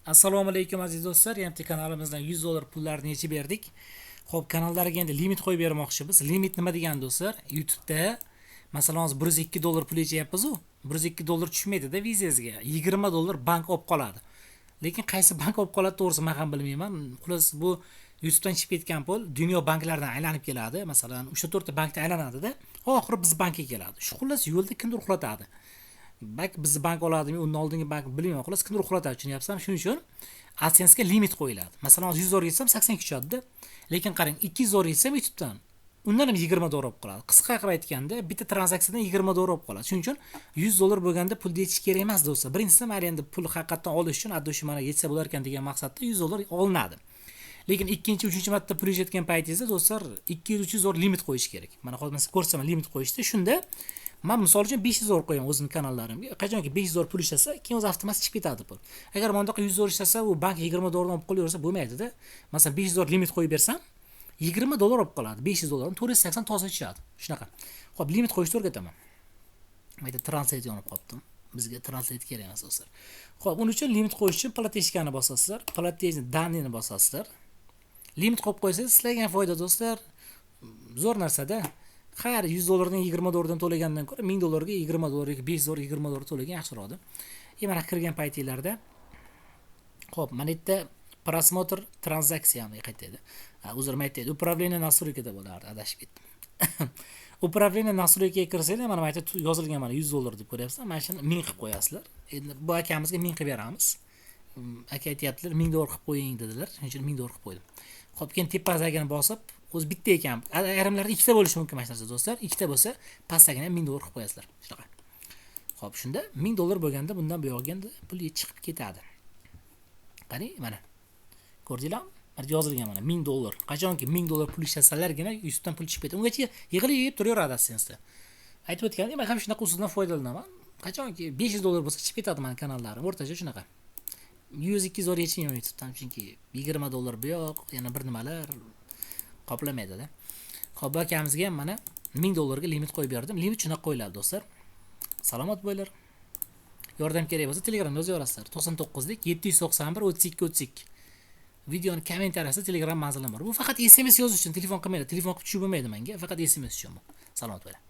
Assalomu alaykum aziz do'stlar. YMT kanalimizdan 100 dollar pullarni yechib berdik. Xo'p, kanallarga endi limit qo'yib bermoqchimiz. Limit nima degan do'stlar? YouTube'da masalan 102 dollar pul yechyapmiz-ku. 102 dollar tushmaydi-da vizangizga. 20 dollar bank olib qoladi. Lekin qaysi bank olib qoladi to'g'risi men ham bilmayman. Xullas bu YouTube'dan chiqib ketgan pul dunyo banklaridan aylanib keladi. Masalan, 3-4 ta bankda aylanadi-da, oxiri biz bankka keladi. Shu xullas yo'lda kimdir uxlatadi. Balki bizni bank oladimi, undan oldingi bank bilmayman. Xullas kimdir uxlatadi tushunyapsam. Shuning uchun AdSense'ga limit qo'yiladi. Masalan, 100 dollar yetsam 82 tushadi-da. Lekin qarang, 200 dollar yetsam YouTube'dan undan ham 20 dollar olib qoladi. Qisqa qilib aytganda, bitta tranzaksiyadan 20 dollar olib qoladi. Shuning uchun 100 dollar bo'lganda pul yechish kerak emas do'stlar. Birinchisi, mana endi pul haqiqatan olish uchun addoshi mana yetsa bo'lar ekan degan maqsadda 100 dollar olinadi. Lekin ikkinchi, uchinchi marta pul yetgan paytingizda do'stlar 200-300 dollar limit qo'yish kerak. Mana hozir men ko'rsaman limit qo'yishdi. Shunda men misol uchun 500 dollar qo'yaman o'zimning kanallarimga. Qachonki 500 dollar pul ishlasa, keyin o'zi avtomatik chiqib ketadi pul. Agar bundoq 100 dollar ishlasa, u bank 20 dollardan olib qolaversa bo'lmaydi-da. Masalan, 500 dollar limit qo'yib bersam, 20 dollar olib qoladi. 500 dollardan 480 toza tushadi. Shunaqa. Xo'p, limit qo'yishni o'rgataman. Mayda translate yonib qoldim. Bizga translate kerak emas do'stlar. Xo'p, uning uchun limit qo'yish uchun platejkani bosasizlar. Platejni danini bosasizlar. Limit qo'yib qo'ysangiz sizlarga foyda do'stlar. Zo'r narsa-da. Har 100 dollardan 20 dollardan to'lagandan ko'ra 1000 dollarga 20 dollar, 500 dollar, 20 dollar to'lagan yaxshiroqdir. Mana kirgan paytinglarda xo'p, mana bu yerda просмотр tranzaksiyani qaytadi. Uzr, men aytaydi, управление настройкада bo'lardi, adashib ketdim. Управление настройкаga kirsanglar, mana bu yerda yozilgan mana 100 dollar deb ko'ryapsizlar. Mana shuni 1000 qilib qo'yasizlar. Endi bu akamizga 1000 qilib beramiz. Aka aytayaptilar, 1000 dollar qilib qo'ying dedilar. Shuning uchun 1000 dollar qilib qo'ydim. Xo'p, keyin tepasiga bosib, o'zi bitta ekan. Ayrimlarda ikkita bo'lishi mumkin mana narsa do'stlar. Ikkita bo'lsa, pastdagina 1000 dollar qilib qo'yasizlar. Shunaqa. Xo'p, shunda 1000 dollar bo'lganda bundan bu yoqqa pul chiqib ketadi. Qarang, mana. Ko'rdinglarmi? Mana yozilgan mana 1000 dollar. Qachonki 1000 dollar pul ishlasalargina YouTube'dan pul chiqib ketadi. Ungacha yig'ilib turaveradi AdSense'da. Aytib o'tganim, men ham shunaqa usuldan foydalanaman. Qachonki 500 dollar bo'lsa chiqib ketadi mana kanallarim. O'rtacha shunaqa. 100-200 dollar yechmayman YouTube'dan, chunki 20 dollar bu yoq, yana bir nimalar qoplamaydi-da. Xo'p, bu akamizga ham mana 1000 dollarga limit qo'yib berdim. Limit shunaqa qo'yiladi do'stlar. Salomat bo'linglar. Yordam kerak bo'lsa Telegramda yozaverasizlar. 99 lik 791 32 32. Videoni kommentariyasida Telegram manzilim bor. Bu faqat SMS yozish uchun, telefon qilmaydi. Telefon qilib tushib bo'lmaydi menga. Faqat SMS uchun bu. Salomat bo'ling.